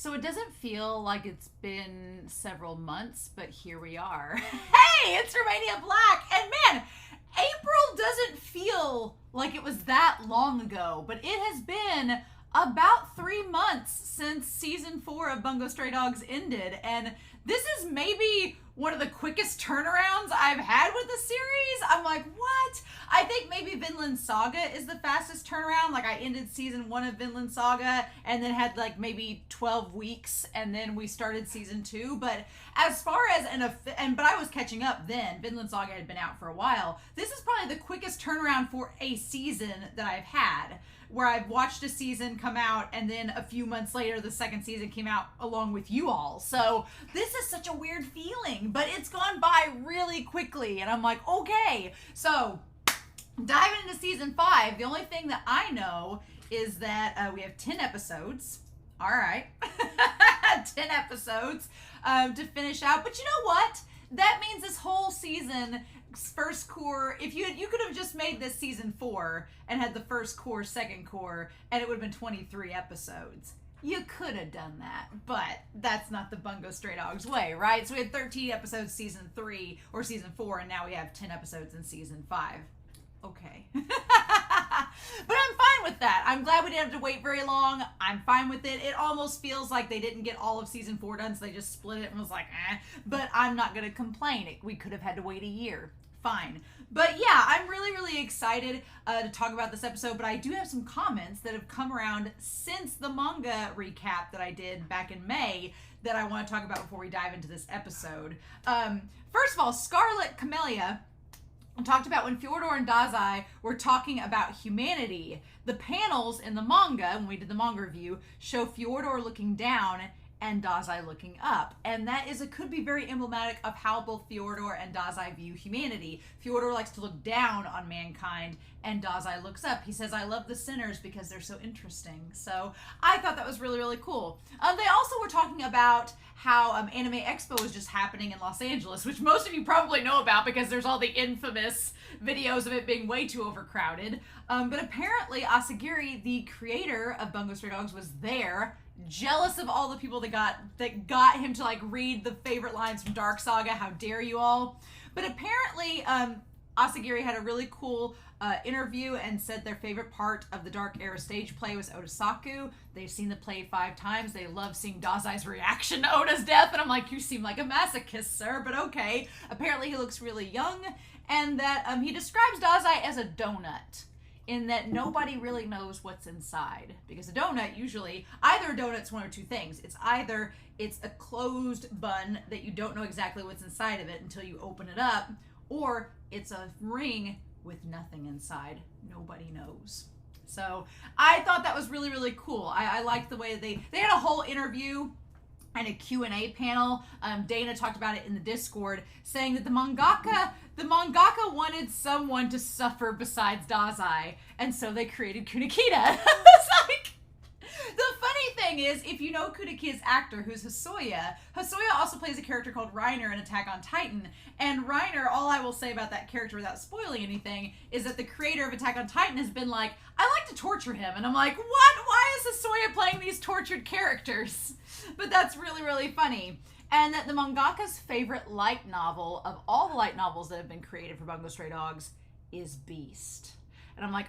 So it doesn't feel like it's been several months, but here we are. Hey, it's Romania Black. And man, April doesn't feel like it was that long ago, but it has been about 3 months since season 4 of Bungo Stray Dogs ended. And this is maybe one of the quickest turnarounds I've had with the series. I'm like, what? I think maybe Vinland Saga is the fastest turnaround. Like, I ended season 1 of Vinland Saga and then had like maybe 12 weeks and then we started season 2. But as far as but I was catching up then. Vinland Saga had been out for a while. This is probably the quickest turnaround for a season that I've had, where I've watched a season come out and then a few months later the second season came out along with you all. So this is such a weird feeling, but it's gone by really quickly and I'm like, okay. So diving into season 5, the only thing that I know is that we have 10 episodes. All right. 10 episodes to finish out. But you know what? That means this whole season, first core, if you could have just made this season 4 and had the first core, second core, and it would have been 23 episodes. You could have done that, but that's not the Bungo Stray Dogs way, right? So we had 13 episodes season 3 or season 4, and now we have 10 episodes in season 5. Okay. But I'm fine with that. I'm glad we didn't have to wait very long. I'm fine with it. It almost feels like they didn't get all of season 4 done, so they just split it and was like, eh. But I'm not going to complain. We could have had to wait a year. Fine. But yeah, I'm really, really excited to talk about this episode, but I do have some comments that have come around since the manga recap that I did back in May that I want to talk about before we dive into this episode. First of all, Scarlet Camellia talked about when Fyodor and Dazai were talking about humanity. The panels in the manga, when we did the manga review, show Fyodor looking down and Dazai looking up. And that could be very emblematic of how both Fyodor and Dazai view humanity. Fyodor likes to look down on mankind, and Dazai looks up. He says, I love the sinners because they're so interesting. So I thought that was really, really cool. They also were talking about how Anime Expo was just happening in Los Angeles, which most of you probably know about because there's all the infamous videos of it being way too overcrowded. But apparently Asagiri, the creator of Bungo Stray Dogs, was there, jealous of all the people that got him to like read the favorite lines from Dark Saga. How dare you all? But apparently Asagiri had a really cool interview and said their favorite part of the Dark Era stage play was Otasaku. They've seen the play 5 times. They love seeing Dazai's reaction to Oda's death. And I'm like, you seem like a masochist, sir, but okay. Apparently he looks really young, and that he describes Dazai as a donut, in that nobody really knows what's inside. Because a donut, usually, either a donut's one or two things. It's either it's a closed bun that you don't know exactly what's inside of it until you open it up, or it's a ring with nothing inside. Nobody knows. So I thought that was really, really cool. I liked the way they had a whole interview and a Q&A panel. Dana talked about it in the Discord, saying that the mangaka wanted someone to suffer besides Dazai, and so they created Kunikita. It's like, the funny thing is, if you know Kunikida's actor, who's Hosoya also plays a character called Reiner in Attack on Titan. And Reiner, all I will say about that character without spoiling anything, is that the creator of Attack on Titan has been like, I like to torture him. And I'm like, what? Why is Hosoya playing these tortured characters? But that's really, really funny. And that the mangaka's favorite light novel of all the light novels that have been created for Bungo Stray Dogs is Beast. And I'm like,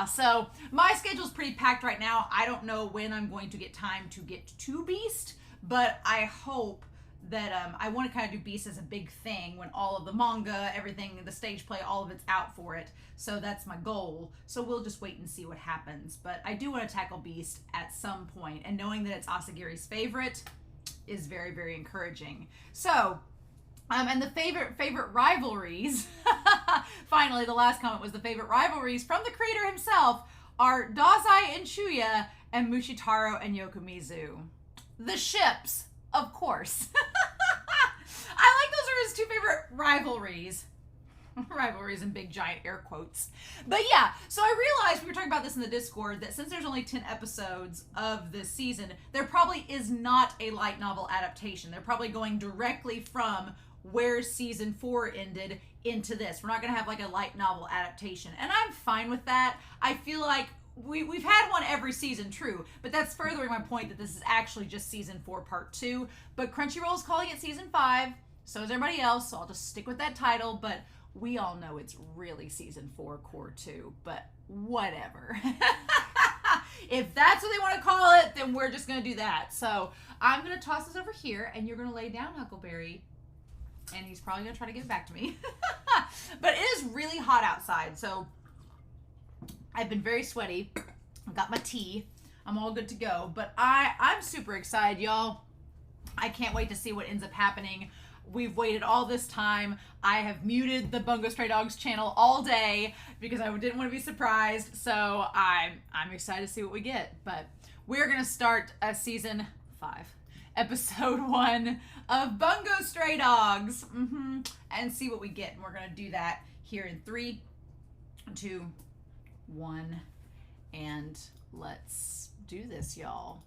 so my schedule's pretty packed right now. I don't know when I'm going to get time to get to Beast, but I hope that I want to kind of do Beast as a big thing when all of the manga, everything, the stage play, all of it's out for it. So that's my goal. So we'll just wait and see what happens. But I do want to tackle Beast at some point, and knowing that it's Asagiri's favorite is very, very encouraging. So, and the favorite rivalries, finally, the last comment was the favorite rivalries from the creator himself are Dazai and Shuya and Mushitaro and Yokomizu. The ships, of course. I like those are his 2 favorite rivalries. Rivalries in big giant air quotes. But yeah, so I realized, we were talking about this in the Discord, that since there's only 10 episodes of this season, there probably is not a light novel adaptation. They're probably going directly from where season 4 ended into this. We're not going to have like a light novel adaptation. And I'm fine with that. I feel like we've had one every season, true, but that's furthering my point that this is actually just season 4 part 2. But Crunchyroll is calling it season 5, so is everybody else, so I'll just stick with that title. But we all know it's really season 4 core 2, but whatever. If that's what they want to call it, then we're just going to do that. So I'm going to toss this over here, and you're going to lay down, Huckleberry. And he's probably going to try to give it back to me. But it is really hot outside, so I've been very sweaty. I've got my tea. I'm all good to go. But I'm super excited, y'all. I can't wait to see what ends up happening. We've waited all this time. I have muted the Bungo Stray Dogs channel all day because I didn't want to be surprised. So I'm excited to see what we get. But we're going to start season 5, episode 1 of Bungo Stray Dogs, and see what we get. And we're going to do that here in 3, 2, 1, and let's do this, y'all.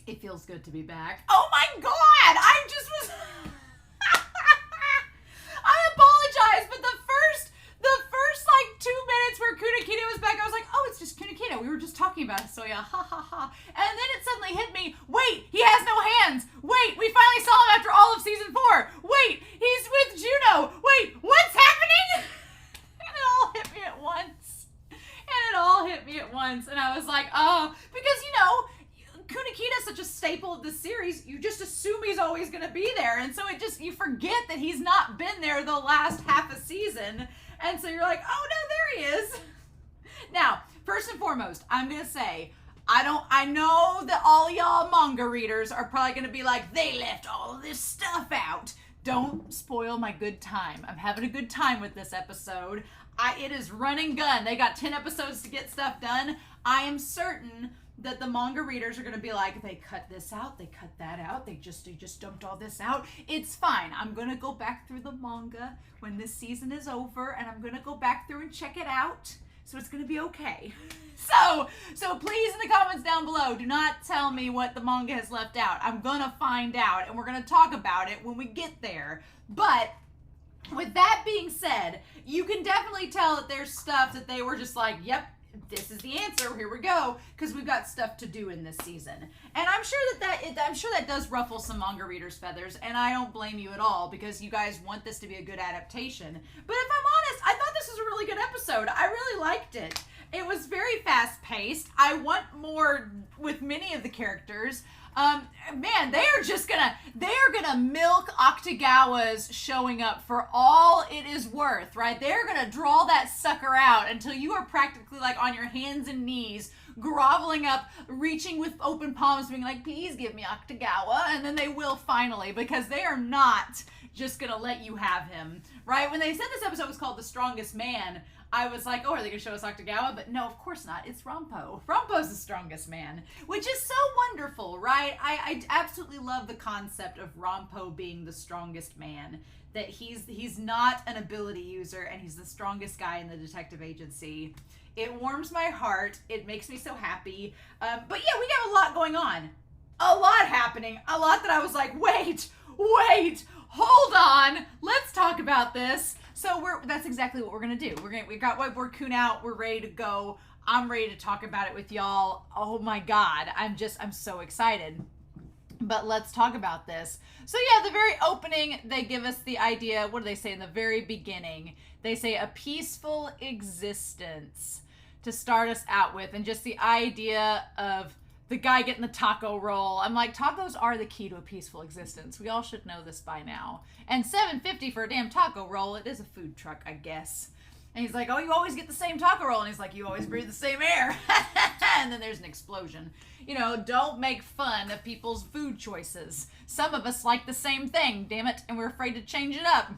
It feels good to be back. Oh my god! I just was... I apologize, but the first like 2 minutes where Kunikita was back, I was like, oh, it's just Kunikita. We were just talking about it, so yeah, ha ha ha. And then it suddenly hit me, wait, he has no hands. Wait, we finally saw him after all of season 4. Wait, he's with Juno. Wait, what's happening? And it all hit me at once. And I was like, oh, because, you know, Kunikita is such a staple of the series, you just assume he's always going to be there. And so you forget that he's not been there the last half a season. And so you're like, oh no, there he is. Now, first and foremost, I'm going to say, I know that all y'all manga readers are probably going to be like, they left all of this stuff out. Don't spoil my good time. I'm having a good time with this episode. It is run and gun. They got 10 episodes to get stuff done. I am certain that the manga readers are going to be like, they cut this out, they cut that out, they just dumped all this out. It's fine. I'm going to go back through the manga when this season is over, and I'm going to go back through and check it out. So it's going to be okay. So please, in the comments down below, do not tell me what the manga has left out. I'm going to find out, and we're going to talk about it when we get there. But with that being said, you can definitely tell that there's stuff that they were just like, yep, this is the answer, here we go, because we've got stuff to do in this season. And I'm sure that does ruffle some manga readers' feathers, and I don't blame you at all, because you guys want this to be a good adaptation. But if I'm honest, I thought this was a really good episode. I really liked it. It was very fast-paced. I want more with many of the characters. Man, they are gonna milk Akutagawa's showing up for all it is worth, right? They're gonna draw that sucker out until you are practically like on your hands and knees, groveling up, reaching with open palms, being like, please give me Akutagawa, and then they will finally, because they are not just gonna let you have him, right? When they said this episode was called The Strongest Man, I was like, oh, are they going to show us Akutagawa? But no, of course not. It's Rampo. Rampo's the strongest man, which is so wonderful, right? I absolutely love the concept of Rampo being the strongest man, that he's not an ability user, and he's the strongest guy in the detective agency. It warms my heart. It makes me so happy. But yeah, we have a lot going on. A lot happening. A lot that I was like, wait, hold on. Let's talk about this. So that's exactly what we're gonna do. We got Whiteboard Kun out. We're ready to go. I'm ready to talk about it with y'all. Oh my God, I'm so excited. But let's talk about this. So yeah, the very opening, they give us the idea. What do they say in the very beginning? They say a peaceful existence to start us out with, and just the idea of the guy getting the taco roll. I'm like, tacos are the key to a peaceful existence. We all should know this by now. And $7.50 for a damn taco roll. It is a food truck, I guess. And he's like, oh, you always get the same taco roll. And he's like, you always breathe the same air. And then there's an explosion. You know, don't make fun of people's food choices. Some of us like the same thing, damn it. And we're afraid to change it up.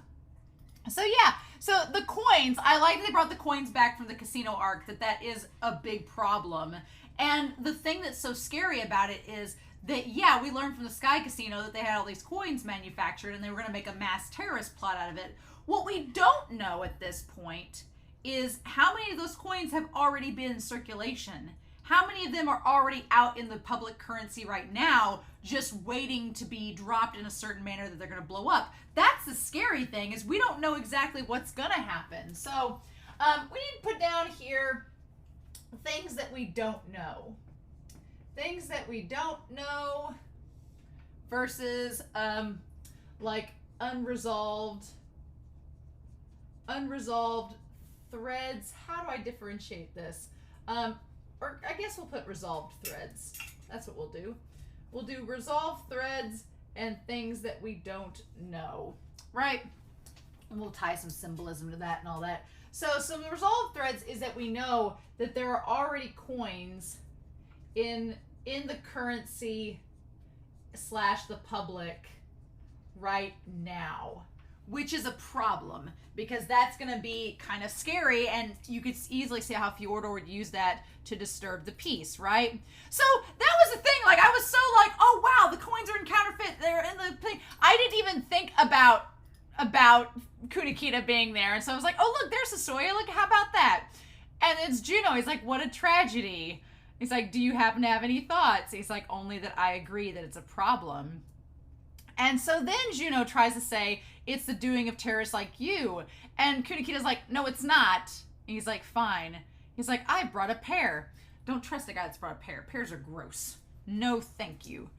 So yeah, so the coins, I like that they brought the coins back from the casino arc, that is a big problem. And the thing that's so scary about it is that, yeah, we learned from the Sky Casino that they had all these coins manufactured and they were going to make a mass terrorist plot out of it. What we don't know at this point is how many of those coins have already been in circulation. how many of them are already out in the public currency right now, just waiting to be dropped in a certain manner that they're going to blow up? That's the scary thing, is we don't know exactly what's going to happen. So we need to put down here things that we don't know. Things that we don't know versus like unresolved threads. How do I differentiate this? Or I guess we'll put resolved threads. That's what we'll do. We'll do resolved threads and things that we don't know, right? And we'll tie some symbolism to that and all that. So some resolved threads is that we know that there are already coins in the currency / the public right now, which is a problem, because that's going to be kind of scary, and you could easily see how Fjordor would use that to disturb the peace, right? So that was the thing. Like, I was so like, oh wow, the coins are in counterfeit, they're in the thing. I didn't even think about Kunikita being there, and so I was like, oh look, there's Sasoya, look, how about that? And it's Juno. He's like, what a tragedy. He's like, do you happen to have any thoughts? He's like, only that I agree that it's a problem. And so then Juno tries to say, it's the doing of terrorists like you. And Kunikita's like, no, it's not. And he's like, fine. He's like, I brought a pear. Don't trust a guy that's brought a pear. Pears are gross. No, thank you.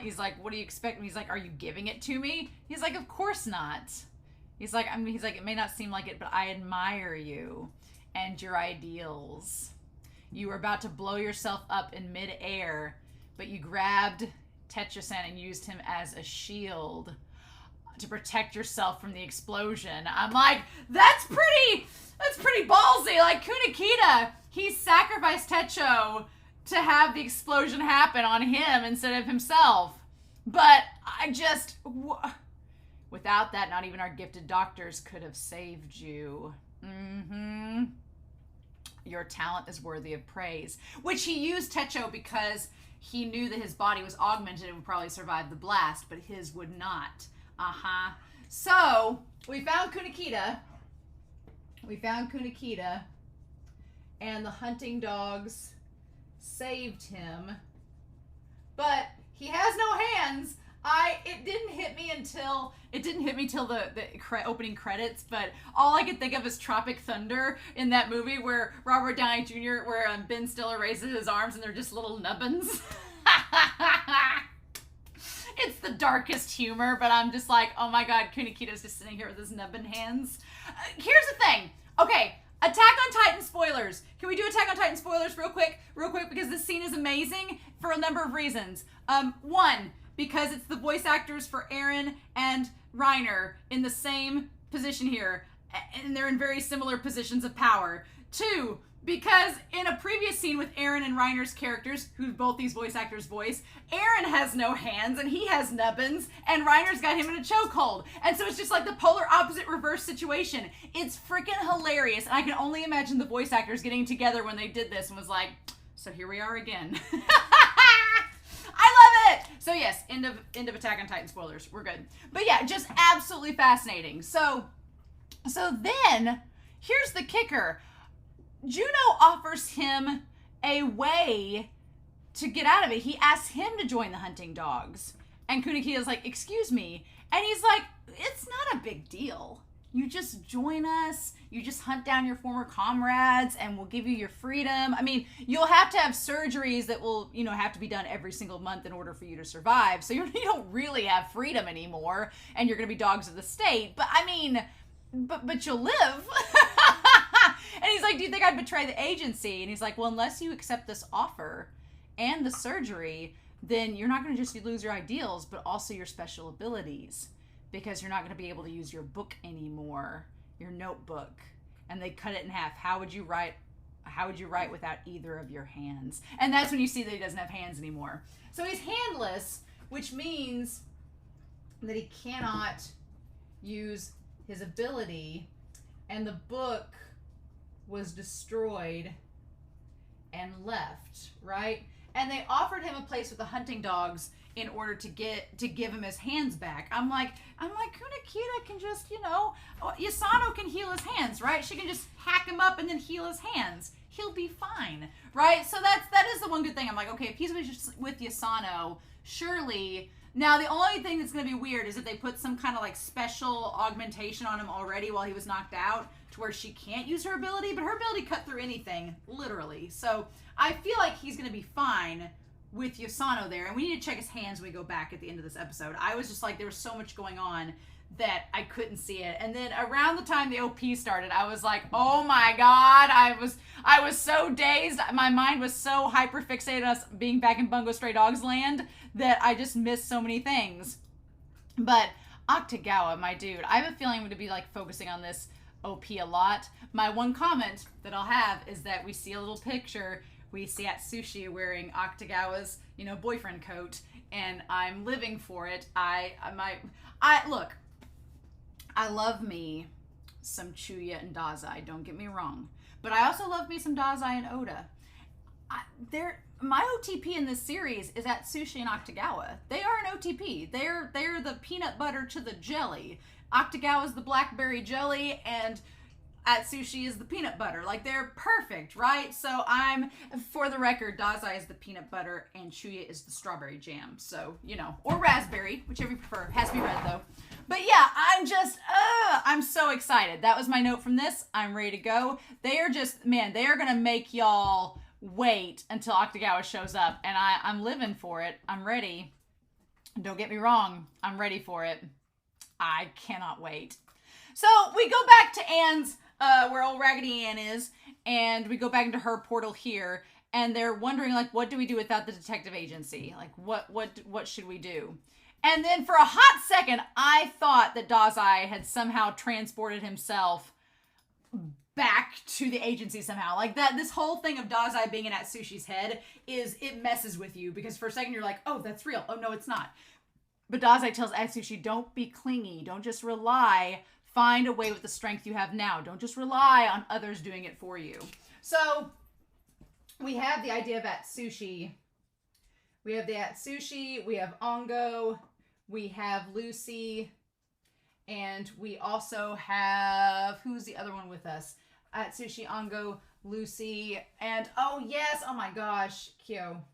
He's like, what do you expect? And he's like, are you giving it to me? He's like, of course not. He's like, it may not seem like it, but I admire you and your ideals. You were about to blow yourself up in midair, but you grabbed Tetra-san and used him as a shield to protect yourself from the explosion. I'm like, that's pretty ballsy. Like, Kunikita, he sacrificed Techo to have the explosion happen on him instead of himself. But without that, not even our gifted doctors could have saved you. Your talent is worthy of praise. Which he used Techo because he knew that his body was augmented and would probably survive the blast, but his would not. So, we found Kunikita. And the hunting dogs saved him. But he has no hands. It didn't hit me until the opening credits, but all I could think of is Tropic Thunder in that movie where Robert Downey Jr., where Ben Stiller raises his arms and they're just little nubbins. It's the darkest humor, but I'm just like, oh my god, Kunikita's just sitting here with his nubbin hands. Here's the thing. Okay, Attack on Titan spoilers. Can we do Attack on Titan spoilers real quick? Because this scene is amazing for a number of reasons. One, because it's the voice actors for Eren and Reiner in the same position here, and they're in very similar positions of power. Two, because in a previous scene with Eren and Reiner's characters, who both these voice actors voice, Eren has no hands and he has nubbins, and Reiner's got him in a chokehold. And so it's just like the polar opposite reverse situation. It's freaking hilarious, and I can only imagine the voice actors getting together when they did this and was like, so here we are again. I love it! So yes, end of Attack on Titan spoilers. We're good. But yeah, just absolutely fascinating. So then, here's the kicker. Juno offers him a way to get out of it. He asks him to join the hunting dogs. And Kunikita's like, excuse me. And he's like, it's not a big deal. You just join us. You just hunt down your former comrades and we'll give you your freedom. I mean, you'll have to have surgeries that will, have to be done every single month in order for you to survive. So you don't really have freedom anymore and you're going to be dogs of the state. But I mean, but you'll live. And he's like, do you think I'd betray the agency? And he's like, well, unless you accept this offer and the surgery, then you're not going to just lose your ideals, but also your special abilities. Because you're not going to be able to use your book anymore, your notebook. And they cut it in half. How would you write without either of your hands? And that's when you see that he doesn't have hands anymore. So he's handless, which means that he cannot use his ability. And the book was destroyed and left, right? And they offered him a place with the hunting dogs in order to give him his hands back. I'm like, Kunikita can just, Yasano can heal his hands, right? She can just hack him up and then heal his hands. He'll be fine, right? So that is the one good thing. I'm like, okay, if he's with Yasano, surely. Now, the only thing that's going to be weird is if they put some kind of like special augmentation on him already while he was knocked out to where she can't use her ability, but her ability cut through anything, literally. So I feel like he's going to be fine with Yasano there, and we need to check his hands when we go back at the end of this episode. I was just like, there was so much going on that I couldn't see it. And then around the time the OP started, I was like, oh my god, I was so dazed. My mind was so hyper fixated on us being back in Bungo Stray Dogs land that I just missed so many things. But Octagawa, my dude, I have a feeling I'm going to be like focusing on this OP a lot. My one comment that I'll have is that we see a little picture. We see Atsushi wearing Octagawa's, boyfriend coat, and I'm living for it. Look, I love me some Chuya and Dazai, don't get me wrong. But I also love me some Dazai and Oda. My OTP in this series is Atsushi and Octagawa. They are an OTP. They're the peanut butter to the jelly. Octagawa is the blackberry jelly, and Atsushi is the peanut butter. Like, they're perfect, right? So for the record, Dazai is the peanut butter and Chuya is the strawberry jam. So, or raspberry, whichever you prefer. Has to be red, though. But yeah, I'm so excited. That was my note from this. I'm ready to go. They are they are going to make y'all wait until Octagawa shows up. And I'm living for it. I'm ready. Don't get me wrong. I'm ready for it. I cannot wait. So we go back to Anne's, where old Raggedy Ann is, and we go back into her portal here, and they're wondering, like, what do we do without the detective agency? Like, what should we do? And then for a hot second, I thought that Dazai had somehow transported himself back to the agency somehow. Like, this whole thing of Dazai being in Atsushi's head it messes with you, because for a second you're like, oh, that's real. Oh, no, it's not. But Dazai tells Atsushi, don't be clingy. Don't just rely. Find a way with the strength you have now. Don't just rely on others doing it for you. So we have the idea of Atsushi. We have the Atsushi. We have Ongo. We have Lucy. And we also have, who's the other one with us? Atsushi, Ongo, Lucy, and oh yes, oh my gosh, Kyoka.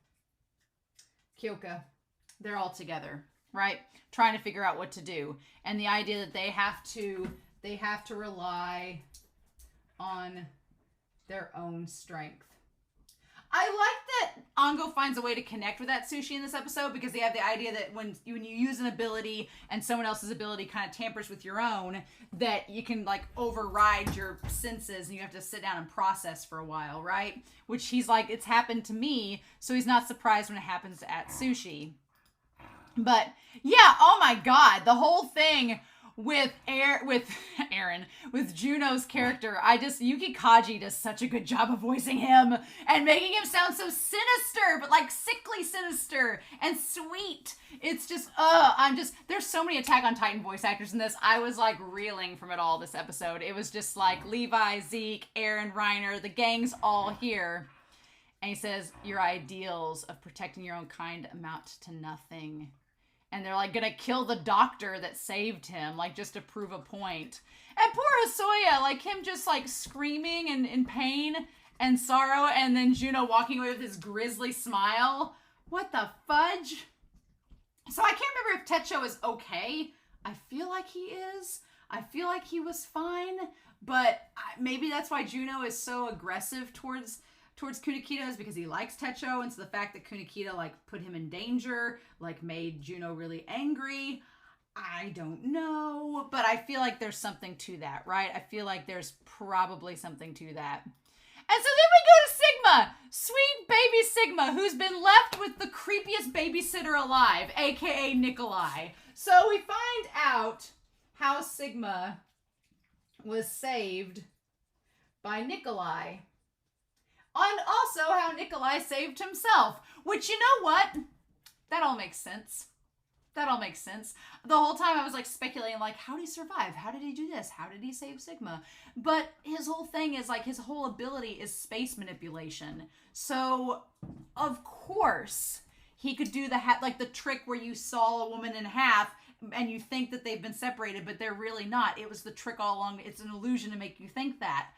They're all together, right? Trying to figure out what to do. And the idea that they have to rely on their own strength. I like that Ongo finds a way to connect with Atsushi in this episode, because they have the idea that when you use an ability and someone else's ability kind of tampers with your own, that you can like override your senses and you have to sit down and process for a while, right? Which he's like, it's happened to me, so he's not surprised when it happens to Atsushi. But yeah, oh my god, the whole thing with Aaron, with Juno's character, Yuki Kaji does such a good job of voicing him and making him sound so sinister, but like sickly sinister and sweet. It's just, there's so many Attack on Titan voice actors in this. I was like reeling from it all this episode. It was just like Levi, Zeke, Aaron, Reiner, the gang's all here. And he says, your ideals of protecting your own kind amount to nothing. And they're like gonna kill the doctor that saved him, like just to prove a point. And poor Hosoya, like him just like screaming and in pain and sorrow, and then Juno walking away with his grisly smile. What the fudge? So I can't remember if Techo is okay. I feel like he is. I feel like he was fine, but maybe that's why Juno is so aggressive towards Kunikita, is because he likes Techo, and so the fact that Kunikita like put him in danger like made Juno really angry. I don't know, but I feel like there's something to that, right? I feel like there's probably something to that. And so then we go to Sigma, sweet baby Sigma, who's been left with the creepiest babysitter alive, aka Nikolai. So we find out how Sigma was saved by Nikolai. And also how Nikolai saved himself. Which, you know what? That all makes sense. That all makes sense. The whole time I was like speculating, like, how did he survive? How did he do this? How did he save Sigma? But his whole thing is like, his whole ability is space manipulation. So, of course, he could do the trick where you saw a woman in half and you think that they've been separated, but they're really not. It was the trick all along. It's an illusion to make you think that.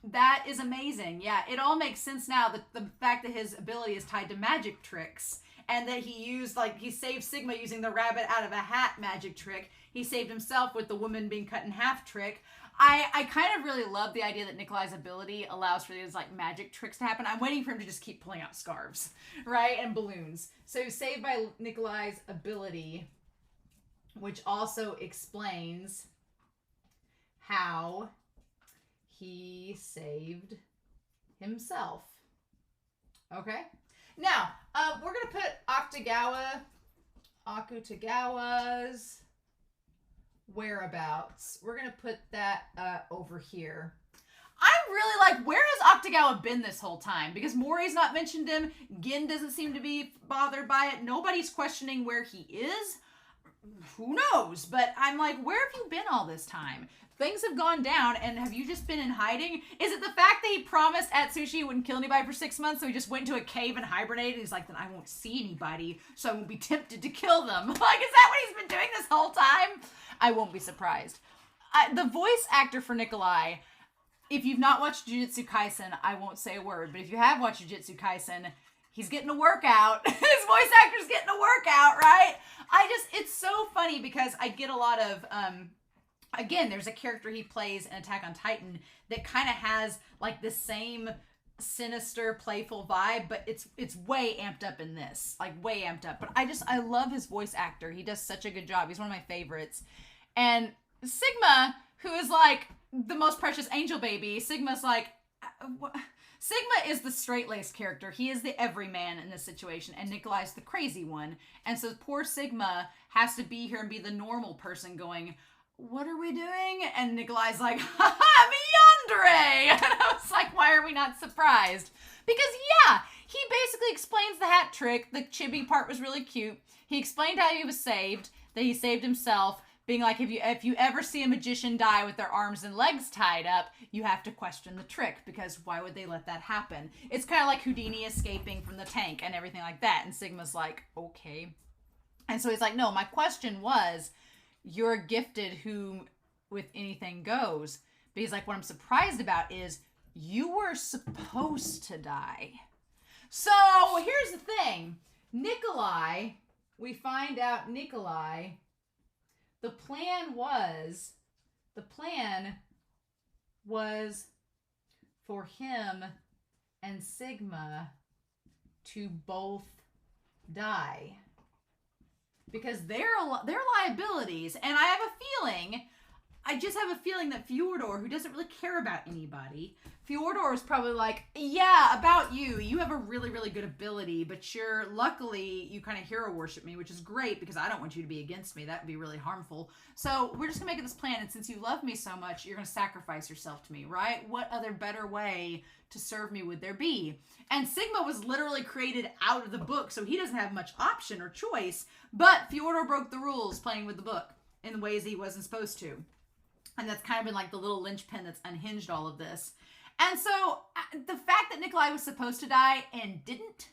That is amazing. Yeah, it all makes sense now. The fact that his ability is tied to magic tricks, and that he saved Sigma using the rabbit out of a hat magic trick. He saved himself with the woman being cut in half trick. I kind of really love the idea that Nikolai's ability allows for these like magic tricks to happen. I'm waiting for him to just keep pulling out scarves, right? And balloons. So saved by Nikolai's ability, which also explains how he saved himself. Okay. Now, we're going to put Akutagawa's whereabouts. We're going to put that over here. I'm really like, where has Akutagawa been this whole time? Because Mori's not mentioned him. Gin doesn't seem to be bothered by it. Nobody's questioning where he is. Who knows? But I'm like, where have you been all this time? Things have gone down, and have you just been in hiding? Is it the fact that he promised Atsushi he wouldn't kill anybody for 6 months, so he just went into a cave and hibernated? He's like, then I won't see anybody, so I won't be tempted to kill them. Like, is that what he's been doing this whole time? I won't be surprised. The voice actor for Nikolai, if you've not watched Jujutsu Kaisen, I won't say a word, but if you have watched Jujutsu Kaisen, he's getting a workout. His voice actor's getting a workout, right? It's so funny because I get a lot of, again, there's a character he plays in Attack on Titan that kind of has like the same sinister, playful vibe, but it's way amped up in this, like way amped up. But I love his voice actor. He does such a good job. He's one of my favorites. And Sigma, who is like the most precious angel baby, Sigma's like, Sigma is the straight-laced character. He is the everyman in this situation, and Nikolai's the crazy one. And so poor Sigma has to be here and be the normal person going, what are we doing? And Nikolai's like, ha-ha, Yandere! And I was like, why are we not surprised? Because, yeah, he basically explains the hat trick. The chibi part was really cute. He explained how he was saved, that he saved himself, being like, if you ever see a magician die with their arms and legs tied up, you have to question the trick, because why would they let that happen? It's kind of like Houdini escaping from the tank and everything like that. And Sigma's like, okay. And so he's like, no, my question was, you're gifted who with anything goes. But he's like, what I'm surprised about is you were supposed to die. So here's the thing. Nikolai, we find out Nikolai, the plan was for him and Sigma to both die. Because they're liabilities. And I just have a feeling that Fyodor, who doesn't really care about anybody, Fyodor is probably like, yeah, about you. You have a really, really good ability, but luckily, you kind of hero worship me, which is great because I don't want you to be against me. That would be really harmful. So we're just going to make this plan. And since you love me so much, you're going to sacrifice yourself to me, right? What other better way to serve me would there be? And Sigma was literally created out of the book, so he doesn't have much option or choice. But Fyodor broke the rules playing with the book in ways he wasn't supposed to. And that's kind of been like the little linchpin that's unhinged all of this. And so the fact that Nikolai was supposed to die and didn't,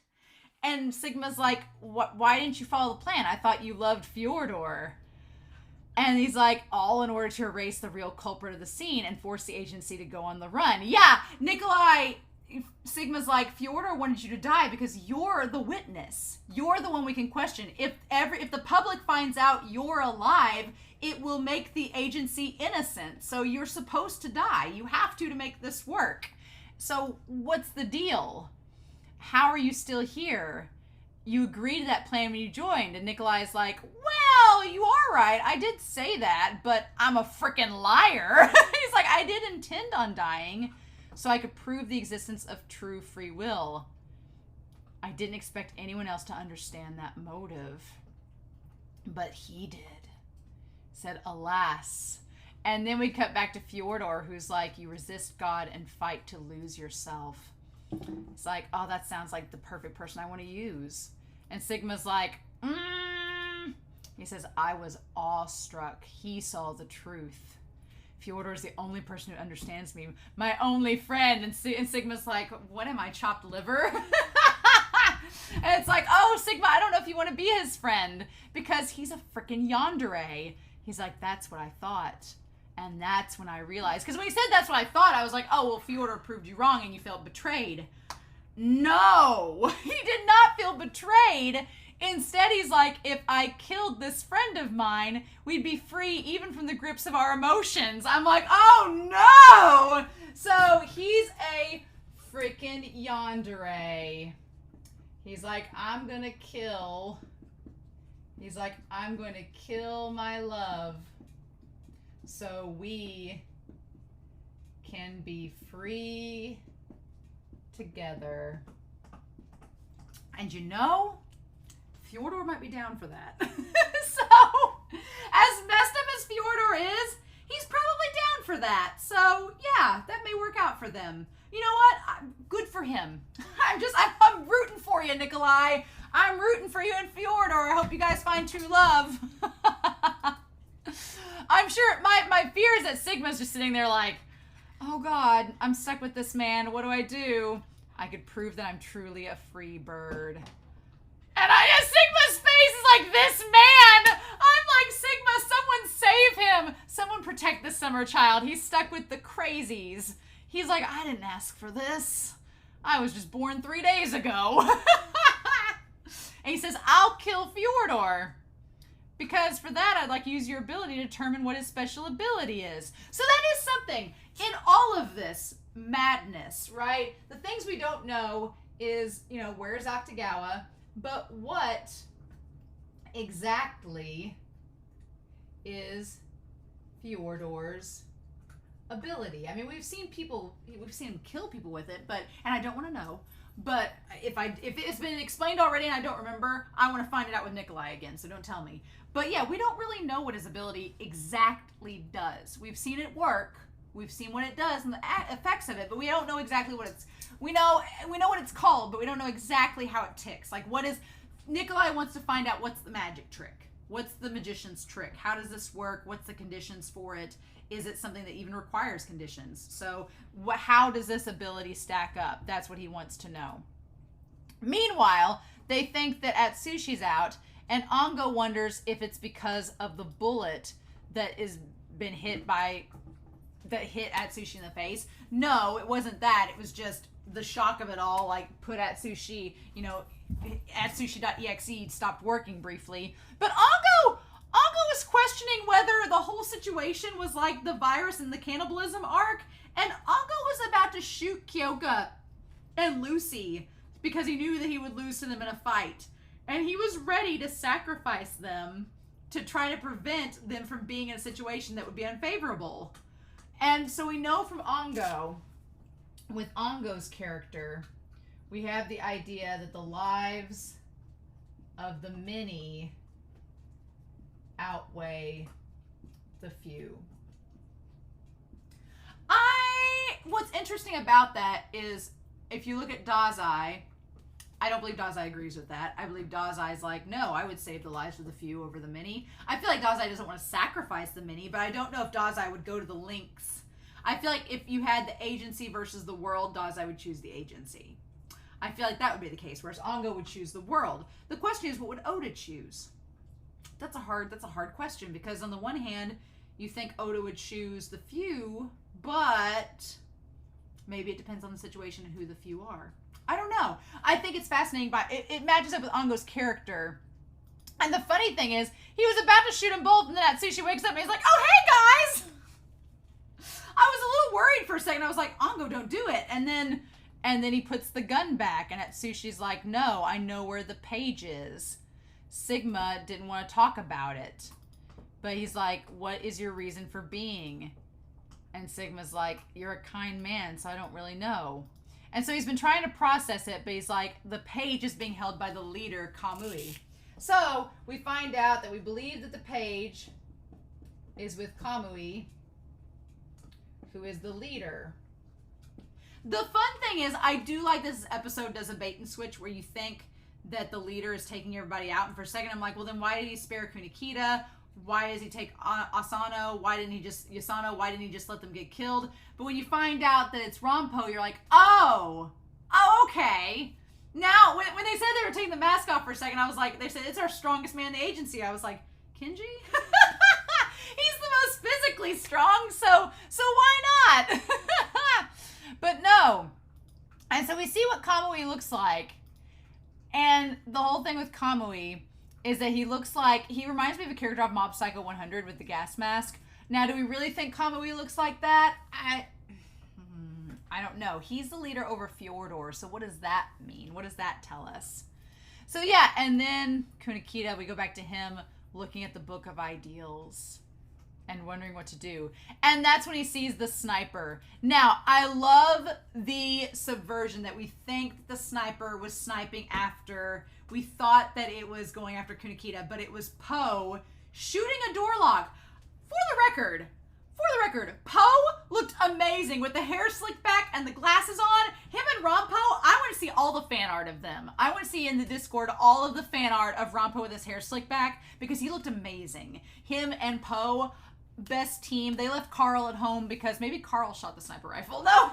and Sigma's like, why didn't you follow the plan? I thought you loved Fyodor. And he's like, all in order to erase the real culprit of the scene and force the agency to go on the run. Yeah, Sigma's like, Fyodor wanted you to die because you're the witness. You're the one we can question. If the public finds out you're alive, it will make the agency innocent. So you're supposed to die. You have to make this work. So what's the deal? How are you still here? You agreed to that plan when you joined. And Nikolai's like, well, you are right. I did say that, but I'm a freaking liar. He's like, I did intend on dying so I could prove the existence of true free will. I didn't expect anyone else to understand that motive, but he did. Said, alas. And then we cut back to Fyodor, who's like, you resist God and fight to lose yourself. It's like, oh, that sounds like the perfect person I want to use. And Sigma's like, He says, I was awestruck. He saw the truth. Fyodor is the only person who understands me. My only friend. And Sigma's like, what am I, chopped liver? And it's like, oh, Sigma, I don't know if you want to be his friend because he's a freaking yandere. He's like, that's what I thought. And that's when I realized, because when he said that's what I thought, I was like, oh, well, Fyodor proved you wrong and you felt betrayed. No, he did not feel betrayed. Instead, he's like, if I killed this friend of mine, we'd be free even from the grips of our emotions. I'm like, oh no! So he's a freaking yandere. He's like, I'm gonna kill my love so we can be free together. And you know, Fyodor might be down for that. So, as messed up as Fyodor is, he's probably down for that. So, yeah, that may work out for them. You know what? Good for him. I'm rooting for you, Nikolai. I'm rooting for you and Fyodor. I hope you guys find true love. I'm sure my fear is that Sigma's just sitting there like, oh God, I'm stuck with this man. What do I do? I could prove that I'm truly a free bird. And Sigma's face is like, this man! I'm like, Sigma, someone save him! Someone protect this summer child. He's stuck with the crazies. He's like, I didn't ask for this. I was just born 3 days ago. And he says, I'll kill Fyodor. Because for that, I'd like to use your ability to determine what his special ability is. So that is something. In all of this madness, right? The things we don't know is, where's Akutagawa? But what exactly is Fyodor's ability? I mean, we've seen him kill people with it, and I don't want to know. But if it's been explained already and I don't remember, I want to find it out with Nikolai again, so don't tell me. But yeah, we don't really know what his ability exactly does. We've seen it work. We've seen what it does and the effects of it, but we don't know exactly what it's... We know what it's called, but we don't know exactly how it ticks. Like, what is... Nikolai wants to find out what's the magic trick. What's the magician's trick? How does this work? What's the conditions for it? Is it something that even requires conditions? So how does this ability stack up? That's what he wants to know. Meanwhile, they think that Atsushi's out, and Ongo wonders if it's because of the bullet that hit Atsushi in the face. No, it wasn't that. It was just the shock of it all, like, put Atsushi, Atsushi.exe stopped working briefly. But Ongo was questioning whether the whole situation was like the virus and the cannibalism arc, and Ongo was about to shoot Kyoka and Lucy because he knew that he would lose to them in a fight. And he was ready to sacrifice them to try to prevent them from being in a situation that would be unfavorable. And so we know from Ongo, with Ongo's character, we have the idea that the lives of the many outweigh the few. What's interesting about that is, if you look at Dazai, I don't believe Dazai agrees with that. I believe Dazai's like, no, I would save the lives of the few over the many. I feel like Dazai doesn't want to sacrifice the many, but I don't know if Dazai would go to the links. I feel like if you had the agency versus the world, Dazai would choose the agency. I feel like that would be the case, whereas Ongo would choose the world. The question is, what would Oda choose? That's a hard question, because on the one hand, you think Oda would choose the few, but maybe it depends on the situation and who the few are. I don't know. I think it's fascinating, but it matches up with Ongo's character. And the funny thing is, he was about to shoot them both, and then Atsushi wakes up and he's like, oh, hey, guys! I was a little worried for a second. I was like, Ongo, don't do it. And then he puts the gun back, and Atsushi's like, no, I know where the page is. Sigma didn't want to talk about it. But he's like, what is your reason for being? And Sigma's like, you're a kind man, so I don't really know. And so he's been trying to process it, but he's like, the page is being held by the leader, Kamui. So we find out that we believe that the page is with Kamui, who is the leader. The fun thing is, I do like this episode does a bait and switch where you think that the leader is taking everybody out, and for a second I'm like, well, then why did he spare Kunikita? Why does he take Asano? Why didn't he just let them get killed? But when you find out that it's Rampo, you're like, oh, okay. Now, when they said they were taking the mask off for a second, I was like, they said, it's our strongest man in the agency. I was like, Kenji? He's the most physically strong, so why not? But no. And so we see what Kamui looks like. And the whole thing with Kamui is that he reminds me of a character off Mob Psycho 100 with the gas mask. Now, do we really think Kamui looks like that? I don't know. He's the leader over Fyodor, so what does that mean? What does that tell us? So yeah, and then Kunikita, we go back to him looking at the Book of Ideals and wondering what to do. And that's when he sees the sniper. Now, I love the subversion that we think the sniper was sniping after. We thought that it was going after Kunikita, but it was Poe shooting a door lock. For the record, Poe looked amazing with the hair slicked back and the glasses on. Him and Rompo, I want to see all the fan art of them. I want to see in the Discord all of the fan art of Rompo with his hair slicked back because he looked amazing. Him and Poe, best team. They left Carl at home because maybe Carl shot the sniper rifle. No,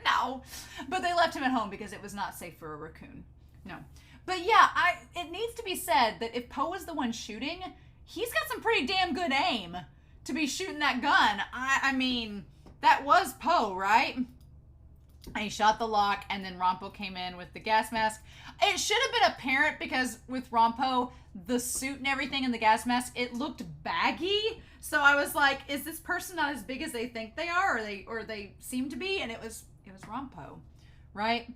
no. But they left him at home because it was not safe for a raccoon. No. But yeah, it needs to be said that if Poe was the one shooting, he's got some pretty damn good aim to be shooting that gun. I mean, that was Poe, right? And he shot the lock, and then Rompo came in with the gas mask. It should have been apparent because with Rompo, the suit and everything and the gas mask, it looked baggy. So I was like, is this person not as big as they think they are, or they seem to be? And it was Rompo, right?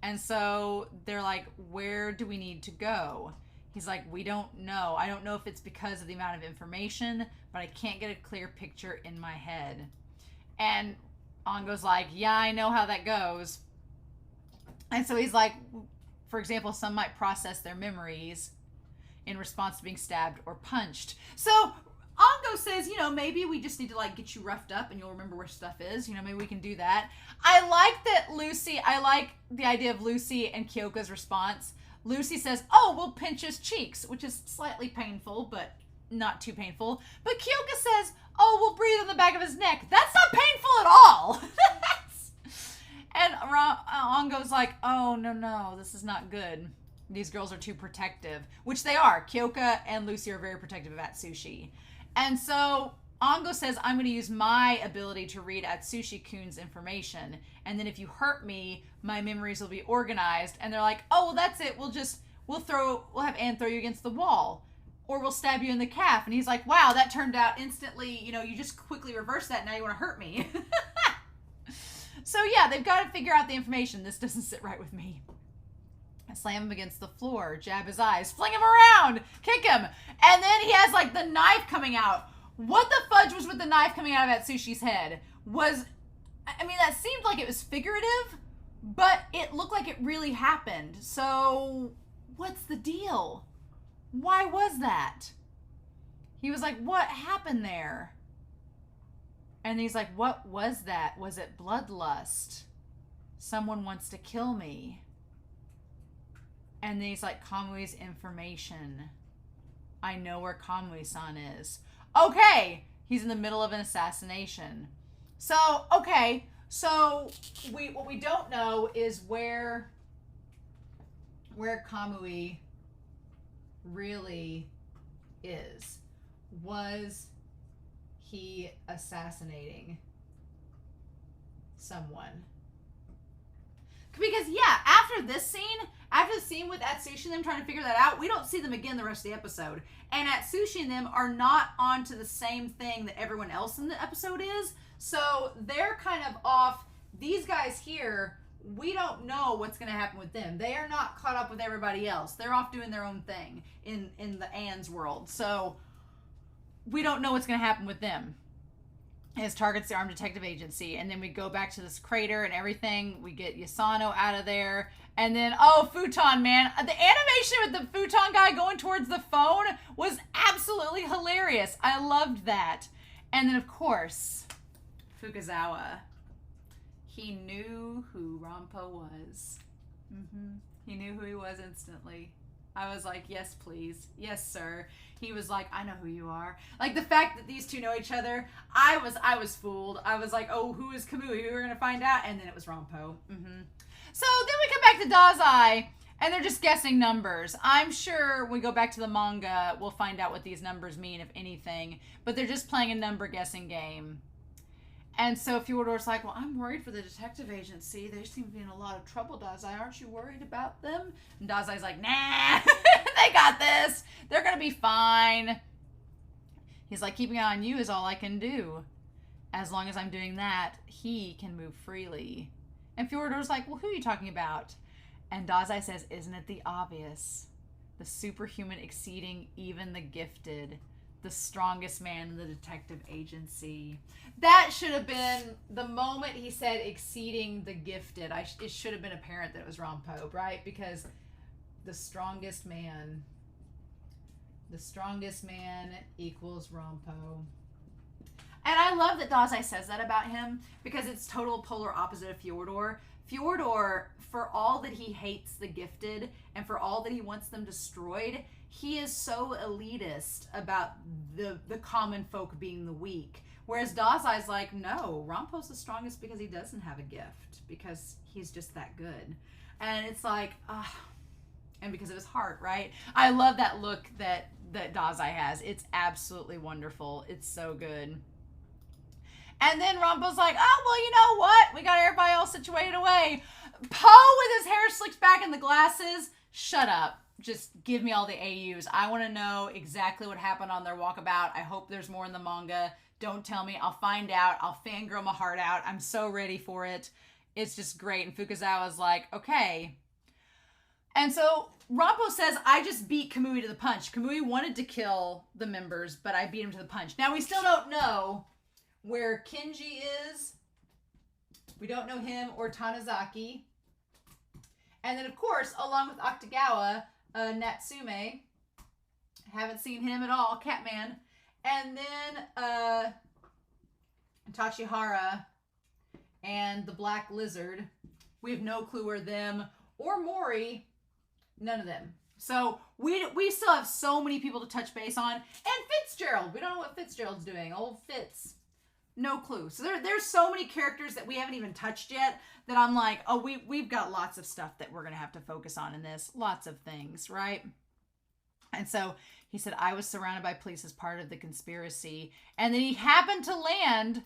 And so they're like, where do we need to go? He's like, we don't know. I don't know if it's because of the amount of information, but I can't get a clear picture in my head. And Ongo's like, yeah, I know how that goes. And so he's like, for example, some might process their memories in response to being stabbed or punched. So Ongo says, maybe we just need to get you roughed up and you'll remember where stuff is. Maybe we can do that. I like the idea of Lucy and Kyoka's response. Lucy says, oh, we'll pinch his cheeks, which is slightly painful, but not too painful. But Kyoka says, oh, we'll breathe on the back of his neck. That's not painful at all. And Ongo's like, oh, no, this is not good. These girls are too protective, which they are. Kyoka and Lucy are very protective of Atsushi. And so Ongo says, I'm going to use my ability to read Atsushi-kun's information. And then if you hurt me, my memories will be organized. And they're like, oh, well, that's it. We'll have Anne throw you against the wall. Or we'll stab you in the calf. And he's like, wow, that turned out instantly, you just quickly reversed that. Now you want to hurt me. So yeah, they've got to figure out the information. This doesn't sit right with me. I slam him against the floor, jab his eyes, fling him around, kick him. And then he has the knife coming out. What the fudge was with the knife coming out of Atsushi's head? That seemed like it was figurative, but it looked like it really happened. So what's the deal? Why was that? He was like, what happened there? And he's like, what was that? Was it bloodlust? Someone wants to kill me. And then he's like, Kamui's information. I know where Kamui-san is. Okay, he's in the middle of an assassination. So, okay, what we don't know is where Kamui really is. Was he assassinating someone? Because, yeah, after the scene with Atsushi and them trying to figure that out, we don't see them again the rest of the episode. And Atsushi and them are not onto the same thing that everyone else in the episode is. So they're kind of off. These guys here, we don't know what's going to happen with them. They are not caught up with everybody else. They're off doing their own thing in the Anne's world. So we don't know what's going to happen with them. His target's the Armed Detective Agency. And then we go back to this crater and everything. We get Yasano out of there. And then, oh, Futon, man. The animation with the Futon guy going towards the phone was absolutely hilarious. I loved that. And then, of course, Fukazawa. He knew who Rompo was. He knew who he was instantly. I was like, yes, please. Yes, sir. He was like, I know who you are. The fact that these two know each other, I was fooled. I was like, oh, who is Kamui? Who are going to find out? And then it was Rompo. So then we come back to Dazai, And they're just guessing numbers. I'm sure when we go back to the manga, we'll find out what these numbers mean, if anything. But they're just playing a number guessing game. And so Fyodor's like, well, I'm worried for the detective agency. They seem to be in a lot of trouble, Dazai. Aren't you worried about them? And Dazai's like, nah, they got this. They're going to be fine. He's like, keeping an eye on you is all I can do. As long as I'm doing that, he can move freely. And Fyodor's like, well, who are you talking about? And Dazai says, isn't it the obvious? The superhuman exceeding even the gifted. The strongest man in the detective agency. That should have been the moment he said exceeding the gifted. It should have been apparent that it was Rompo, right? Because the strongest man equals Rompo. And I love that Dazai says that about him because it's total polar opposite of Fyodor. Fyodor, for all that he hates the gifted and for all that he wants them destroyed, he is so elitist about the common folk being the weak. Whereas Dazai's like, no, Rompo's the strongest because he doesn't have a gift, because he's just that good. And it's like, and because of his heart, right? I love that look that Dazai has. It's absolutely wonderful. It's so good. And then Rompo's like, oh, well, you know what? We got everybody all situated away. Poe with his hair slicked back and the glasses. Shut up. Just give me all the AUs. I want to know exactly what happened on their walkabout. I hope there's more in the manga. Don't tell me. I'll find out. I'll fangirl my heart out. I'm so ready for it. It's just great. And Fukazawa's like, okay. And so Rompo says, I just beat Kamui to the punch. Kamui wanted to kill the members, but I beat him to the punch. Now, we still don't know where Kenji is. We don't know him or Tanizaki. And then, of course, along with Akutagawa, Natsume. Haven't seen him at all. Catman. And then Tachihara and the Black Lizard. We have no clue where them or Mori. None of them. So we still have so many people to touch base on. And Fitzgerald. We don't know what Fitzgerald's doing. Old Fitz. No clue. So there's so many characters that we haven't even touched yet that I'm like, oh, we've got lots of stuff that we're going to have to focus on in this. Lots of things, right? And so he said, I was surrounded by police as part of the conspiracy. And then he happened to land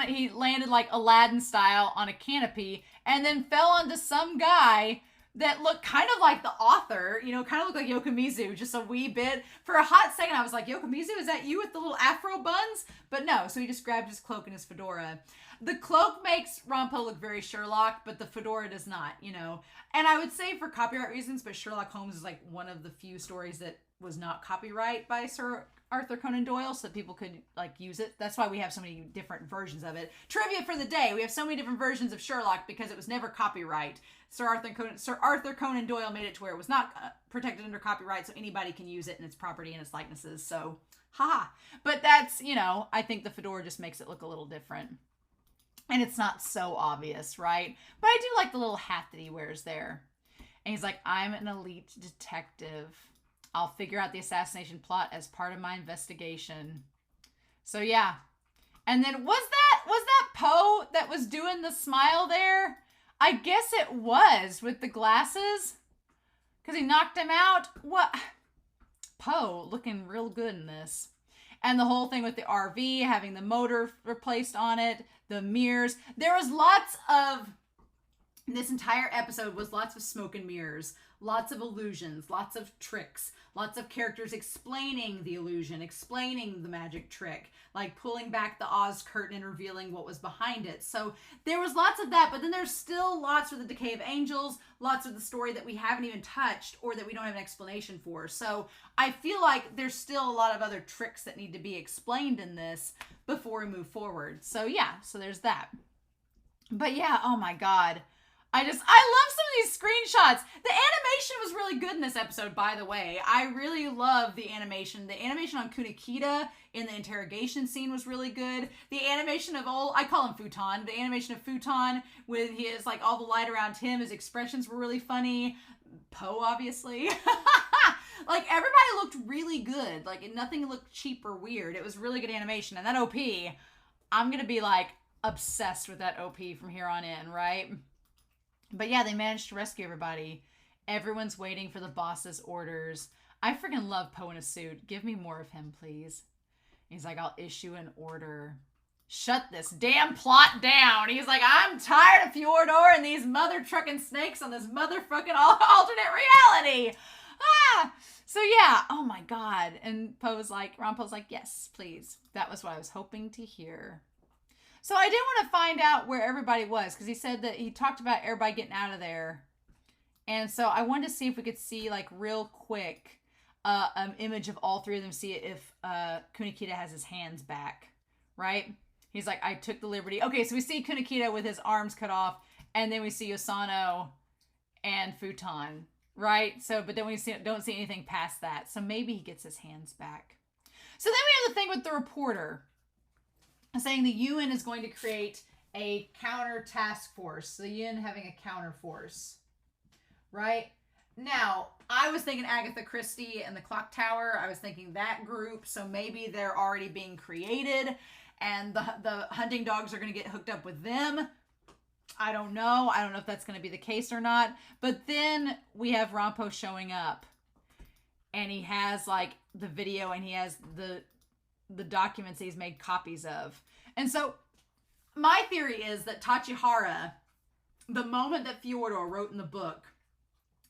he landed like Aladdin style on a canopy and then fell onto some guy that looked kind of like the author, kind of looked like Yokomizu, just a wee bit. For a hot second, I was like, Yokomizu, is that you with the little afro buns? But no, so he just grabbed his cloak and his fedora. The cloak makes Rompo look very Sherlock, but the fedora does not, And I would say for copyright reasons, but Sherlock Holmes is like one of the few stories that was not copyright by Sir Arthur Conan Doyle, so that people could use it. That's why we have so many different versions of it. Trivia for the day: we have so many different versions of Sherlock because it was never copyright. Sir Arthur Conan Doyle made it to where it was not protected under copyright, so anybody can use it in its property and its likenesses. So, haha. But that's I think the fedora just makes it look a little different, and it's not so obvious, right? But I do like the little hat that he wears there. And he's like, I'm an elite detective. I'll figure out the assassination plot as part of my investigation. So yeah. And then was that Poe that was doing the smile there? I guess it was with the glasses. Because he knocked him out. What? Poe looking real good in this. And the whole thing with the RV, having the motor replaced on it, the mirrors. There was lots of, this entire episode was lots of smoke and mirrors. Lots of illusions, lots of tricks, lots of characters explaining the illusion, explaining the magic trick, like pulling back the Oz curtain and revealing what was behind it. So there was lots of that, but then there's still lots of the Decay of Angels, lots of the story that we haven't even touched or that we don't have an explanation for. So I feel like there's still a lot of other tricks that need to be explained in this before we move forward. So yeah, so there's that. But yeah, oh my God. I love some of these screenshots. The animation was really good in this episode, by the way. I really love the animation. The animation on Kunikita in the interrogation scene was really good. The animation of I call him Futon. The animation of Futon with his, all the light around him, his expressions were really funny. Poe, obviously. Everybody looked really good. Nothing looked cheap or weird. It was really good animation. And that OP, I'm going to be, obsessed with that OP from here on in, right? But yeah, they managed to rescue everybody. Everyone's waiting for the boss's orders. I freaking love Poe in a suit. Give me more of him, please. He's like, I'll issue an order. Shut this damn plot down. He's like, I'm tired of Fjordor and these mother trucking snakes on this motherfucking alternate reality. Ah! So yeah, oh my God. And Ron Poe's like, yes, please. That was what I was hoping to hear. So I did want to find out where everybody was, because he said that he talked about everybody getting out of there. And so I wanted to see if we could see, like, real quick, an image of all three of them, see if Kunikita has his hands back, right? He's like, I took the liberty. Okay, so we see Kunikita with his arms cut off, and then we see Yosano and Futon, right? So, but then we don't see anything past that. So maybe he gets his hands back. So then we have the thing with the reporter saying the UN is going to create a counter task force. So the UN having a counter force, right? Now, I was thinking Agatha Christie and the Clock Tower. I was thinking that group. So maybe they're already being created and the hunting dogs are going to get hooked up with them. I don't know. I don't know if that's going to be the case or not. But then we have Ron Poe showing up. And he has, like, the video and he has the documents that he's made copies of. And so my theory is that Tachihara, the moment that Fjordor wrote in the book,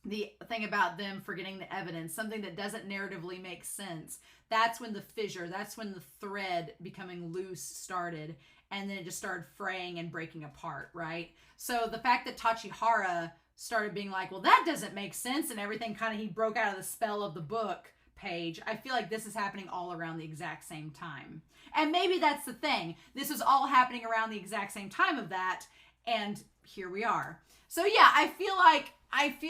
the thing about them forgetting the evidence, something that doesn't narratively make sense, that's when the fissure, that's when the thread becoming loose started, and then it just started fraying and breaking apart, right? So the fact that Tachihara started being like, well, that doesn't make sense, and everything kind of, he broke out of the spell of the book page, I feel like this is happening all around the exact same time. And maybe that's the thing. This was all happening around the exact same time of that, and here we are. So yeah, I feel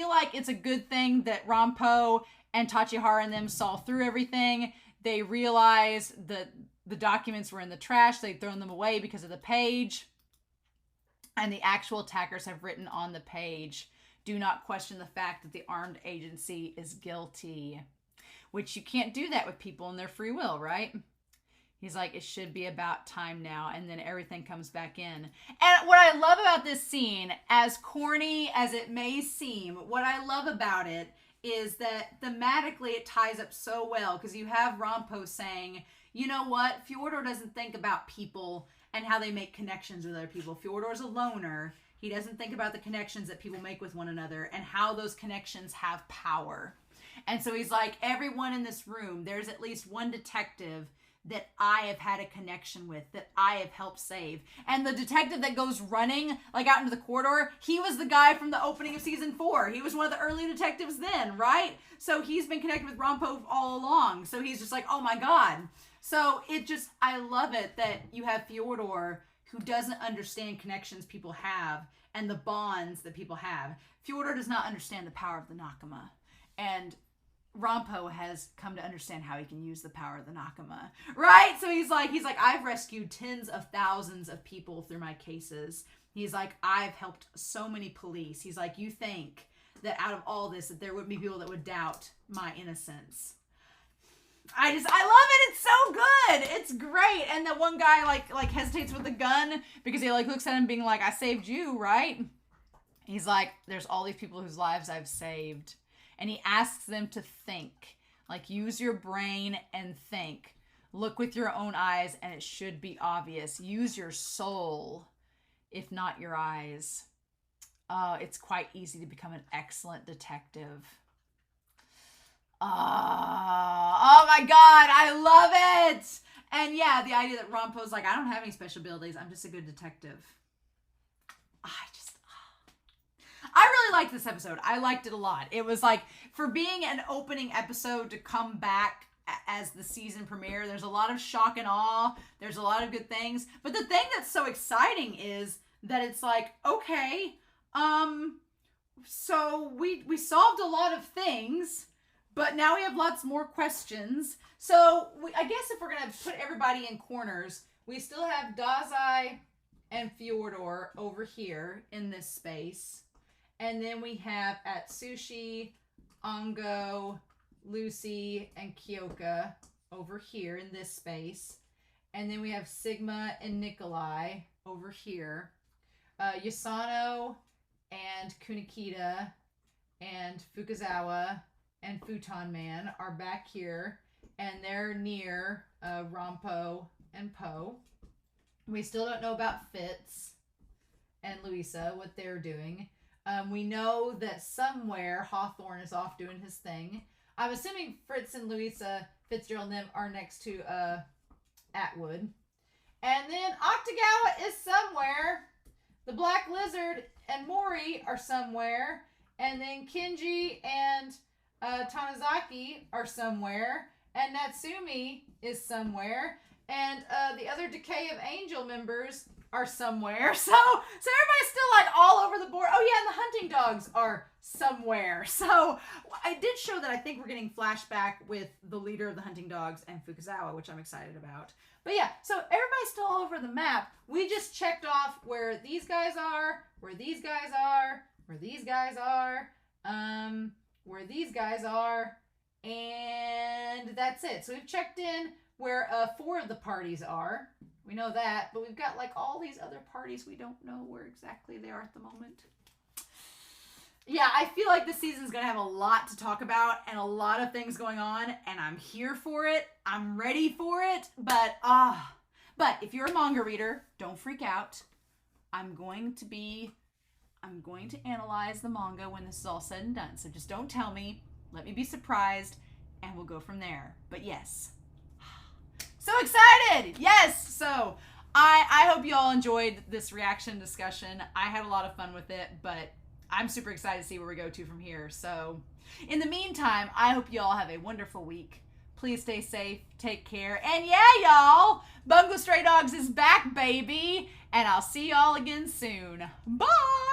like it's a good thing that Ron Poe and Tachihara and them saw through everything. They realized that the documents were in the trash. They'd thrown them away because of the page. And the actual attackers have written on the page, do not question the fact that the armed agency is guilty. Which you can't do that with people in their free will, right? He's like, it should be about time now. And then everything comes back in. And what I love about this scene, as corny as it may seem, what I love about it is that thematically it ties up so well. Because you have Ron Poe saying, you know what? Fjordor doesn't think about people and how they make connections with other people. Fjordor's a loner. He doesn't think about the connections that people make with one another and how those connections have power. And so he's like, everyone in this room, there's at least one detective that I have had a connection with, that I have helped save. And the detective that goes running, like, out into the corridor, he was the guy from the opening of season 4. He was one of the early detectives then, right? So he's been connected with Ron Poe all along. So he's just like, oh my God. So I love it that you have Fjordor, who doesn't understand connections people have and the bonds that people have. Fjordor does not understand the power of the Nakama. And Ron Poe has come to understand how he can use the power of the Nakama, right? So he's like, I've rescued tens of thousands of people through my cases. He's like, I've helped so many police. He's like, you think that out of all this, that there would be people that would doubt my innocence. I love it. It's so good. It's great. And the one guy like hesitates with the gun because he like looks at him being like, I saved you, right? He's like, there's all these people whose lives I've saved. And he asks them to think, like, use your brain and think. Look with your own eyes, and it should be obvious. Use your soul, if not your eyes. It's quite easy to become an excellent detective. Oh my God, I love it. And yeah, the idea that Ron Poe's like, I don't have any special abilities. I'm just a good detective. I really liked this episode. I liked it a lot. It was like, for being an opening episode to come back as the season premiere, there's a lot of shock and awe. There's a lot of good things. But the thing that's so exciting is that it's like, okay, so we solved a lot of things, but now we have lots more questions. So I guess if we're going to put everybody in corners, we still have Dazai and Fjordor over here in this space. And then we have Atsushi, Ongo, Lucy, and Kyoka over here in this space. And then we have Sigma and Nikolai over here. Yasano and Kunikita and Fukazawa and Futon Man are back here, and they're near Rompo and Poe. We still don't know about Fitz and Louisa, what they're doing. We know that somewhere Hawthorne is off doing his thing. I'm assuming Fritz and Louisa, Fitzgerald and them are next to Atwood. And then Octagawa is somewhere. The Black Lizard and Mori are somewhere. And then Kenji and Tanizaki are somewhere. And Natsumi is somewhere. And the other Decay of Angel members are somewhere. So everybody's still like all over the board. Oh yeah, and the hunting dogs are somewhere. So I did show that I think we're getting flashback with the leader of the hunting dogs and Fukazawa, which I'm excited about. But yeah, so everybody's still all over the map. We just checked off where these guys are, where these guys are, where these guys are, where these guys are, and that's it. So we've checked in where 4 of the parties are. We know that, but we've got like all these other parties we don't know where exactly they are at the moment. Yeah, I feel like this season's going to have a lot to talk about and a lot of things going on, and I'm here for it. I'm ready for it, but if you're a manga reader, don't freak out. I'm going to analyze the manga when this is all said and done. So just don't tell me. Let me be surprised, and we'll go from there. But yes. So excited! Yes! So I hope you all enjoyed this reaction discussion. I had a lot of fun with it, but I'm super excited to see where we go to from here. So in the meantime, I hope you all have a wonderful week. Please stay safe, take care, and yeah, y'all, Bungo Stray Dogs is back, baby, and I'll see y'all again soon. Bye!